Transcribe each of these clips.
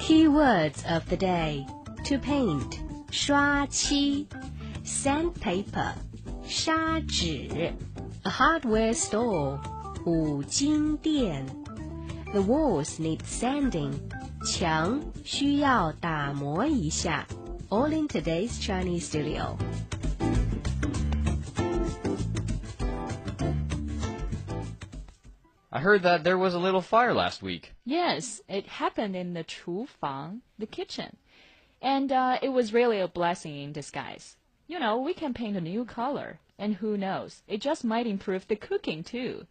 Keywords of the day. To paint, 刷漆 Sandpaper, 砂纸 A hardware store, 五金店 The walls need sanding, 墙需要打磨一下 All in today's Chinese studio. I heard that there was a little fire last week. Yes, it happened in the 厨房, the kitchen. And it was really a blessing in disguise. You know, we can paint a new color. And who knows, it just might improve the cooking too.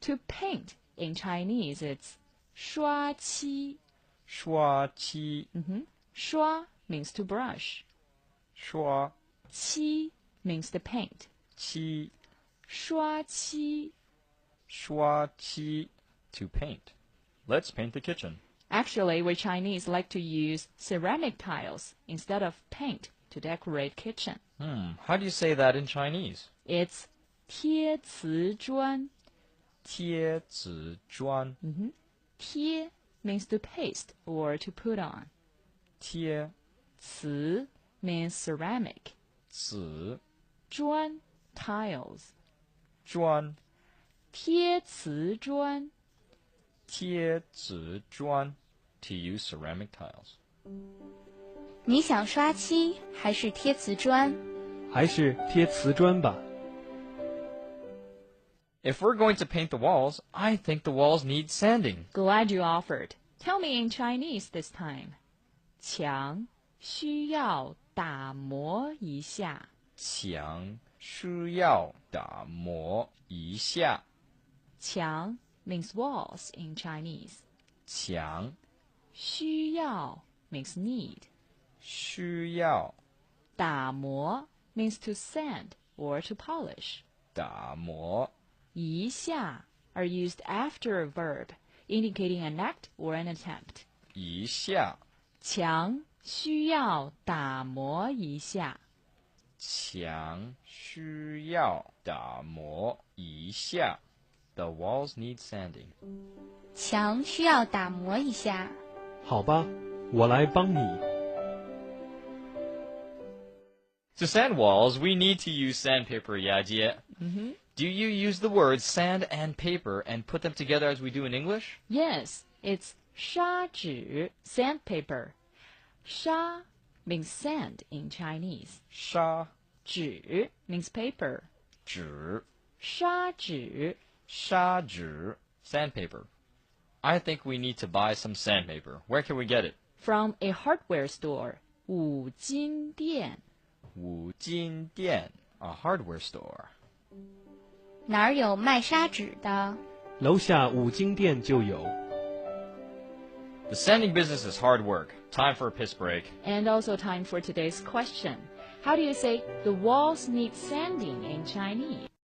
To paint, in Chinese, it's 刷漆. 刷漆. Mm-hmm. 刷 means to brush. 刷. 漆 means to paint. 漆. 刷漆. 刷漆, to paint. Let's paint the kitchen. Actually, we Chinese like to use ceramic tiles instead of paint to decorate kitchen. How do you say that in Chinese? It's 贴瓷砖. 贴瓷砖. Mm-hmm. 贴 means to paste or to put on. 贴. 瓷 means ceramic. 瓷. 砖 tiles. 砖. 贴瓷砖. 贴瓷砖, to use ceramic tiles. 你想刷漆还是贴瓷砖？还是贴瓷砖吧。If we're going to paint the walls, I think the walls need sanding. Glad you offered. Tell me in Chinese this time. 墙需要打磨一下。墙需要打磨一下。墙 means walls in Chinese. 墙需要 means need. 需要打磨 means to sand or to polish. 打磨一下 are used after a verb, indicating an act or an attempt. 一下。墙需要打磨一下。墙需要打磨一下。The walls need sanding. 墙需要打磨一下。好吧，我来帮你。To sand walls, we need to use sandpaper, Yajie. Mm-hmm. Do you use the words sand and paper and put them together as we do in English? Yes, it's 砂纸 sandpaper. 砂 means sand in Chinese. 砂纸 means paper. 纸砂纸砂纸 sandpaper. I think we need to buy some sandpaper. Where can we get it? From a hardware store. 五金店。五金店, a hardware store. 哪儿有卖砂纸的？楼下五金店就有。The sanding business is hard work. Time for a piss break. And also time for today's question. How do you say the walls need sanding in Chinese?